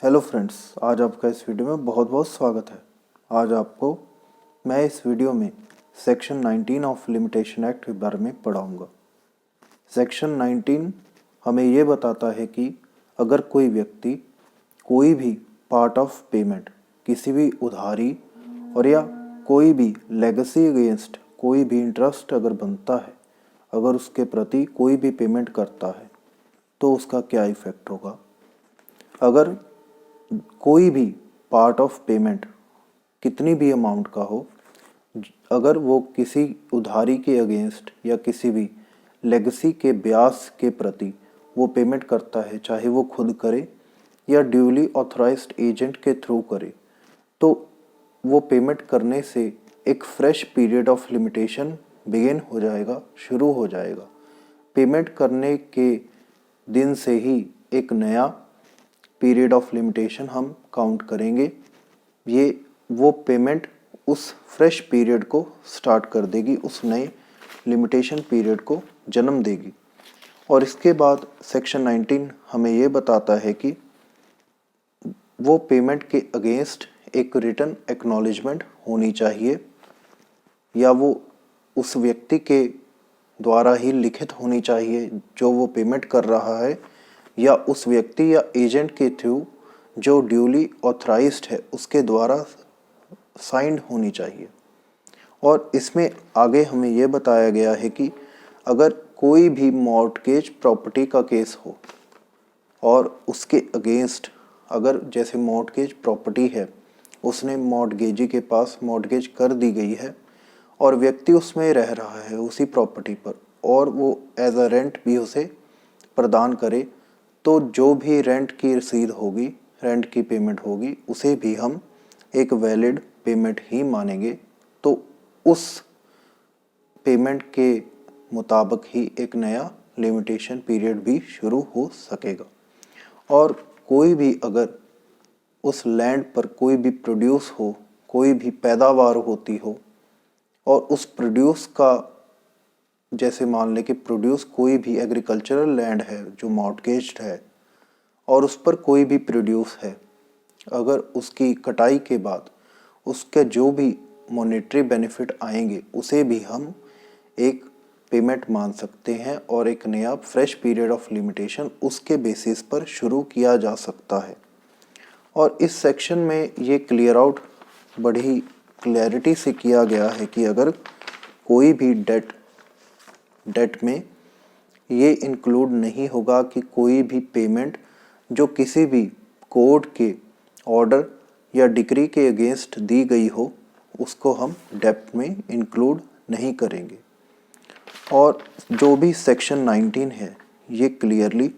Hello friends, आज आपका इस वीडियो में बहुत बहुत स्वागत है। आज आपको मैं इस वीडियो में सेक्शन 19 ऑफ लिमिटेशन एक्ट के बारे में पढ़ाऊंगा। सेक्शन 19 हमें ये बताता है कि अगर कोई व्यक्ति कोई भी पार्ट ऑफ पेमेंट, किसी भी उधारी और या कोई भी लेगेसी अगेंस्ट कोई भी इंटरेस्ट अगर बनता है, अगर उसके प्रति कोई भी पेमेंट करता है तो उसका क्या इफ़ेक्ट होगा। अगर कोई भी पार्ट ऑफ पेमेंट कितनी भी अमाउंट का हो, अगर वो किसी उधारी के अगेंस्ट या किसी भी लेगेसी के ब्याज के प्रति वो पेमेंट करता है, चाहे वो खुद करे या ड्यूली ऑथराइज्ड एजेंट के थ्रू करे, तो वो पेमेंट करने से एक fresh period of limitation begin हो जाएगा, शुरू हो जाएगा। पेमेंट करने के दिन से ही एक नया पीरियड ऑफ लिमिटेशन हम काउंट करेंगे। ये वो पेमेंट उस फ्रेश पीरियड को स्टार्ट कर देगी, उस नए लिमिटेशन पीरियड को जन्म देगी। और इसके बाद सेक्शन 19 हमें ये बताता है कि वो पेमेंट के अगेंस्ट एक रिटन एक्नॉलेजमेंट होनी चाहिए, या वो उस व्यक्ति के द्वारा ही लिखित होनी चाहिए जो वो पेमेंट कर रहा है, या उस व्यक्ति या एजेंट के थ्रू जो ड्यूली ऑथराइज्ड है उसके द्वारा साइंड होनी चाहिए। और इसमें आगे हमें यह बताया गया है कि अगर कोई भी मॉर्टगेज प्रॉपर्टी का केस हो और उसके अगेंस्ट, अगर जैसे मॉर्टगेज प्रॉपर्टी है, उसने मॉर्टगेजी के पास मॉर्टगेज कर दी गई है और व्यक्ति उसमें रह रहा है उसी प्रॉपर्टी पर, और वो एज अ रेंट भी उसे प्रदान करे, तो जो भी रेंट की रसीद होगी, रेंट की पेमेंट होगी, उसे भी हम एक वैलिड पेमेंट ही मानेंगे। तो उस पेमेंट के मुताबिक ही एक नया लिमिटेशन पीरियड भी शुरू हो सकेगा। और कोई भी अगर उस लैंड पर कोई भी प्रोड्यूस हो, कोई भी पैदावार होती हो, और उस प्रोड्यूस का, जैसे मान लें कि प्रोड्यूस कोई भी एग्रीकल्चरल लैंड है जो मॉर्टगेज्ड है और उस पर कोई भी प्रोड्यूस है, अगर उसकी कटाई के बाद उसके जो भी मॉनेटरी बेनिफिट आएंगे उसे भी हम एक पेमेंट मान सकते हैं और एक नया फ्रेश पीरियड ऑफ लिमिटेशन उसके बेसिस पर शुरू किया जा सकता है। और इस सेक्शन में ये क्लियर आउट बड़ी क्लैरिटी से किया गया है कि अगर कोई भी डेट में ये इंक्लूड नहीं होगा कि कोई भी पेमेंट जो किसी भी कोर्ट के ऑर्डर या डिक्री के अगेंस्ट दी गई हो, उसको हम डेट में इंक्लूड नहीं करेंगे। और जो भी सेक्शन 19 है, ये क्लियरली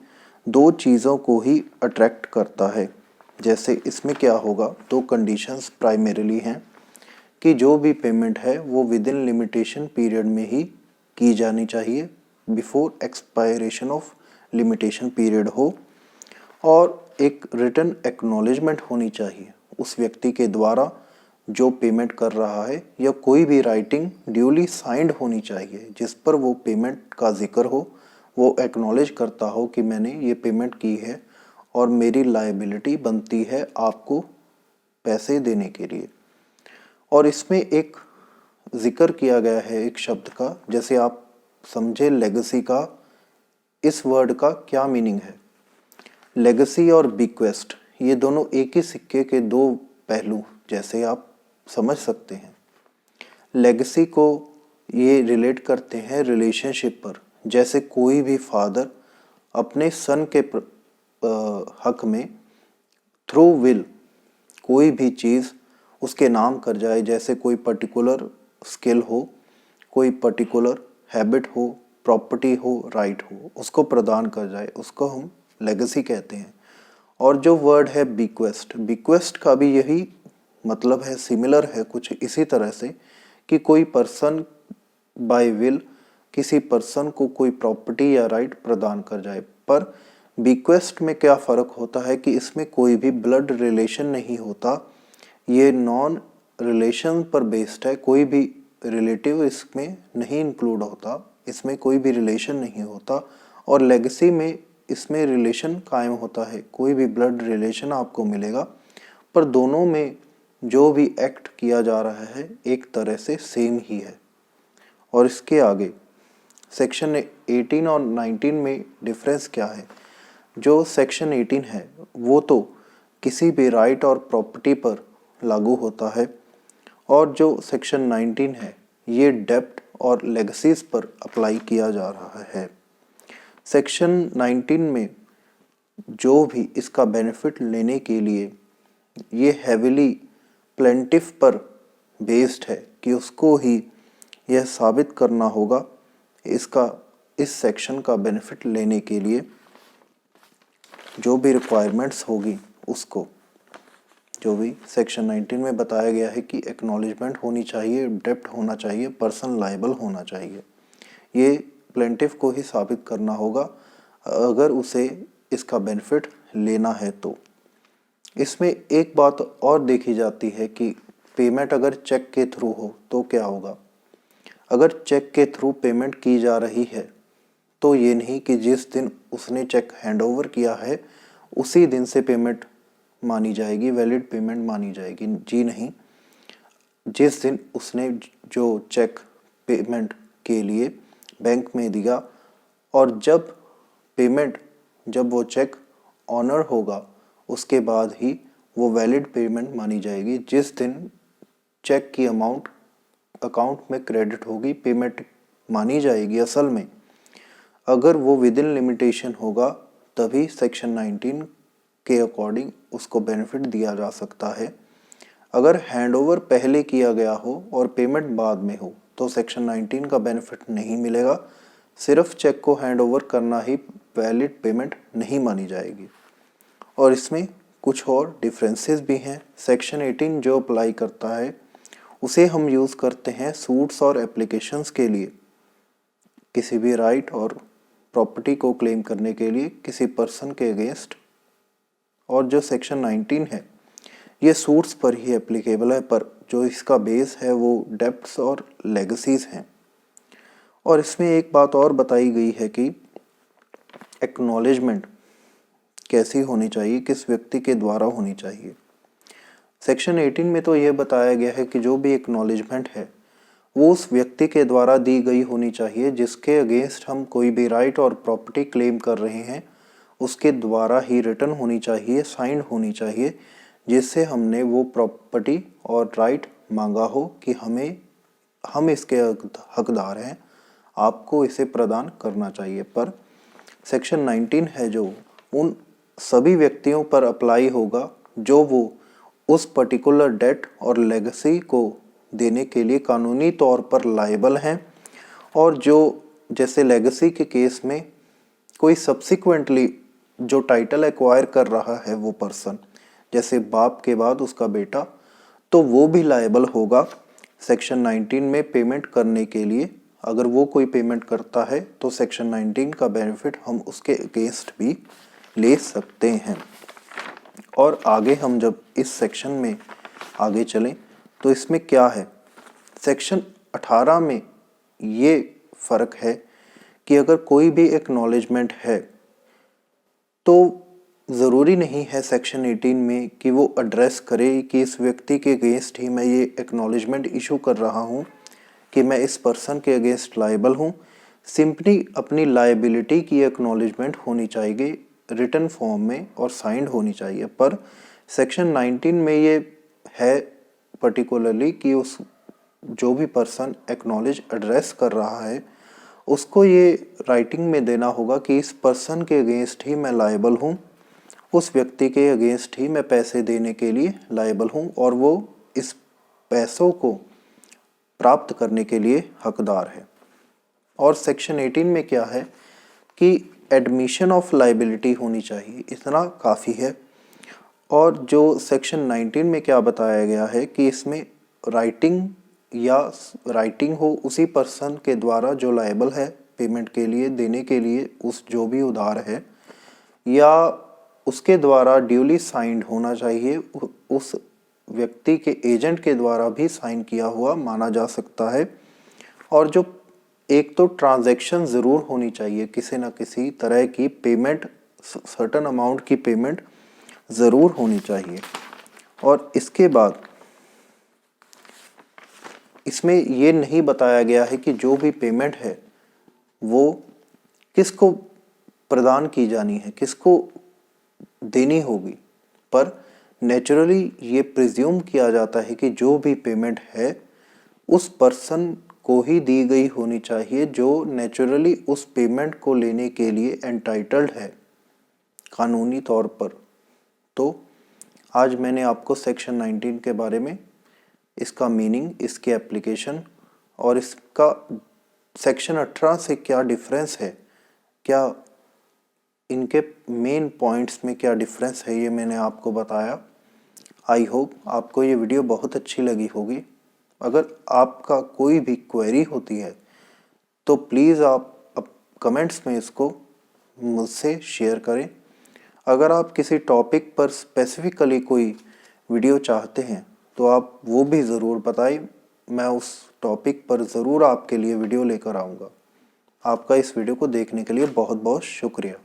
दो चीज़ों को ही अट्रैक्ट करता है। जैसे इसमें क्या होगा, दो कंडीशंस प्राइमरीली हैं कि जो भी पेमेंट है वो विद इन लिमिटेशन पीरियड में ही की जानी चाहिए, before expiration of limitation period हो, और एक रिटन एक्नॉलेजमेंट होनी चाहिए उस व्यक्ति के द्वारा जो पेमेंट कर रहा है, या कोई भी राइटिंग ड्यूली साइंड होनी चाहिए जिस पर वो पेमेंट का जिक्र हो, वो एक्नॉलेज करता हो कि मैंने ये पेमेंट की है और मेरी लायबिलिटी बनती है आपको पैसे देने के लिए। और इसमें एक जिक्र किया गया है एक शब्द का, जैसे आप समझे लेगेसी का, इस वर्ड का क्या मीनिंग है। लेगेसी और बिक्वेस्ट ये दोनों एक ही सिक्के के दो पहलू जैसे आप समझ सकते हैं। लेगेसी को ये रिलेट करते हैं रिलेशनशिप पर, जैसे कोई भी फादर अपने सन के हक में थ्रू विल कोई भी चीज़ उसके नाम कर जाए, जैसे कोई पर्टिकुलर स्किल हो, कोई पर्टिकुलर हैबिट हो, प्रॉपर्टी हो, राइट हो, उसको प्रदान कर जाए, उसको हम लेगेसी कहते हैं। और जो वर्ड है बिक्वेस्ट, बिक्वेस्ट का भी यही मतलब है, सिमिलर है कुछ इसी तरह से, कि कोई पर्सन बाय विल किसी पर्सन को कोई प्रॉपर्टी या राइट प्रदान कर जाए। पर बिक्वेस्ट में क्या फ़र्क होता है कि इसमें कोई भी ब्लड रिलेशन नहीं होता, ये नॉन रिलेशन पर बेस्ड है, कोई भी रिलेटिव इसमें नहीं इंक्लूड होता, इसमें कोई भी रिलेशन नहीं होता। और लेगेसी में इसमें रिलेशन कायम होता है, कोई भी ब्लड रिलेशन आपको मिलेगा, पर दोनों में जो भी एक्ट किया जा रहा है एक तरह से सेम ही है। और इसके आगे सेक्शन 18 और 19 में डिफरेंस क्या है? जो सेक्शन 18 है वो तो किसी भी राइट और प्रॉपर्टी पर लागू होता है, और जो सेक्शन 19 है ये डेब्ट और लेगसीज पर अप्लाई किया जा रहा है। सेक्शन 19 में जो भी इसका बेनिफिट लेने के लिए ये हैविली प्लेंटिफ पर बेस्ड है कि उसको ही यह साबित करना होगा इस सेक्शन का बेनिफिट लेने के लिए जो भी रिक्वायरमेंट्स होगी उसको, जो भी सेक्शन 19 में बताया गया है कि एक्नॉलेजमेंट होनी चाहिए, डेब्ट होना चाहिए, पर्सन लायबल होना चाहिए, ये प्लेंटिफ को ही साबित करना होगा अगर उसे इसका बेनिफिट लेना है तो। इसमें एक बात और देखी जाती है कि पेमेंट अगर चेक के थ्रू हो तो क्या होगा। अगर चेक के थ्रू पेमेंट की जा रही है तो ये नहीं कि जिस दिन उसने चेक हैंडओवर किया है उसी दिन से पेमेंट मानी जाएगी, वैलिड पेमेंट मानी जाएगी। जी नहीं, जिस दिन उसने जो चेक पेमेंट के लिए बैंक में दिया और जब वो चेक ऑनर होगा उसके बाद ही वो वैलिड पेमेंट मानी जाएगी। जिस दिन चेक की अमाउंट अकाउंट में क्रेडिट होगी पेमेंट मानी जाएगी। असल में अगर वो विद इन लिमिटेशन होगा तभी सेक्शन 19 के अकॉर्डिंग उसको बेनिफिट दिया जा सकता है। अगर हैंडओवर पहले किया गया हो और पेमेंट बाद में हो तो सेक्शन 19 का बेनिफिट नहीं मिलेगा। सिर्फ चेक को हैंडओवर करना ही वैलिड पेमेंट नहीं मानी जाएगी। और इसमें कुछ और डिफरेंसेस भी हैं। सेक्शन 18 जो अप्लाई करता है उसे हम यूज़ करते हैं सूट्स और एप्लीकेशंस के लिए, किसी भी राइट और प्रॉपर्टी को क्लेम करने के लिए किसी पर्सन के अगेंस्ट। और जो सेक्शन 19 है ये सूट्स पर ही एप्लीकेबल है, पर जो इसका बेस है वो डेब्ट्स और लेगसीज हैं। और इसमें एक बात और बताई गई है कि एक्नॉलेजमेंट कैसी होनी चाहिए, किस व्यक्ति के द्वारा होनी चाहिए। सेक्शन 18 में तो यह बताया गया है कि जो भी एक्नॉलेजमेंट है वो उस व्यक्ति के द्वारा दी गई होनी चाहिए जिसके अगेंस्ट हम कोई भी राइट और प्रॉपर्टी क्लेम कर रहे हैं, उसके द्वारा ही रिटन होनी चाहिए, साइंड होनी चाहिए, जिससे हमने वो प्रॉपर्टी और राइट मांगा हो कि हम इसके हकदार हैं, आपको इसे प्रदान करना चाहिए। पर सेक्शन 19 है जो उन सभी व्यक्तियों पर अप्लाई होगा जो वो उस पर्टिकुलर डेट और लेगेसी को देने के लिए कानूनी तौर पर लायबल हैं, और जो जैसे लेगेसी के केस में कोई सब्सिक्वेंटली जो टाइटल एक्वायर कर रहा है वो पर्सन, जैसे बाप के बाद उसका बेटा, तो वो भी लायबल होगा सेक्शन 19 में पेमेंट करने के लिए। अगर वो कोई पेमेंट करता है तो सेक्शन 19 का बेनिफिट हम उसके अगेंस्ट भी ले सकते हैं। और आगे हम जब इस सेक्शन में आगे चलें तो इसमें क्या है, सेक्शन 18 में ये फ़र्क है कि अगर कोई भी एक्नॉलेजमेंट है तो ज़रूरी नहीं है सेक्शन 18 में कि वो एड्रेस करे कि इस व्यक्ति के अगेंस्ट ही मैं ये एक्नॉलेजमेंट इशू कर रहा हूँ कि मैं इस पर्सन के अगेंस्ट लायबल हूँ। सिंपली अपनी लायबिलिटी की एक्नॉलेजमेंट होनी चाहिए रिटन फॉर्म में और साइंड होनी चाहिए। पर सेक्शन 19 में ये है पर्टिकुलरली कि उस जो भी पर्सन एक्नॉलेज एड्रेस कर रहा है उसको ये राइटिंग में देना होगा कि इस पर्सन के अगेंस्ट ही मैं लायबल हूँ, उस व्यक्ति के अगेंस्ट ही मैं पैसे देने के लिए लायबल हूँ और वो इस पैसों को प्राप्त करने के लिए हकदार है। और सेक्शन 18 में क्या है कि एडमिशन ऑफ लायबिलिटी होनी चाहिए, इतना काफ़ी है। और जो सेक्शन 19 में क्या बताया गया है कि इसमें राइटिंग हो उसी पर्सन के द्वारा जो लायबल है पेमेंट के लिए देने के लिए उस जो भी उधार है, या उसके द्वारा ड्यूली साइंड होना चाहिए, उस व्यक्ति के एजेंट के द्वारा भी साइन किया हुआ माना जा सकता है। और जो एक तो ट्रांजैक्शन ज़रूर होनी चाहिए, किसी न किसी तरह की पेमेंट सर्टेन अमाउंट की पेमेंट ज़रूर होनी चाहिए। और इसके बाद इसमें ये नहीं बताया गया है कि जो भी पेमेंट है वो किसको प्रदान की जानी है, किसको देनी होगी, पर नेचुरली ये प्रिज्यूम किया जाता है कि जो भी पेमेंट है उस पर्सन को ही दी गई होनी चाहिए जो नेचुरली उस पेमेंट को लेने के लिए एंटाइटल्ड है कानूनी तौर पर। तो आज मैंने आपको सेक्शन 19 के बारे में, इसका मीनिंग, इसके एप्लीकेशन और इसका सेक्शन 18 से क्या डिफरेंस है, क्या इनके मेन पॉइंट्स में क्या डिफरेंस है, ये मैंने आपको बताया। आई होप आपको ये वीडियो बहुत अच्छी लगी होगी। अगर आपका कोई भी क्वेरी होती है तो प्लीज़ आप कमेंट्स में इसको मुझसे शेयर करें। अगर आप किसी टॉपिक पर स्पेसिफिकली कोई वीडियो चाहते हैं तो आप वो भी ज़रूर बताएं, मैं उस टॉपिक पर ज़रूर आपके लिए वीडियो लेकर आऊँगा। आपका इस वीडियो को देखने के लिए बहुत बहुत शुक्रिया।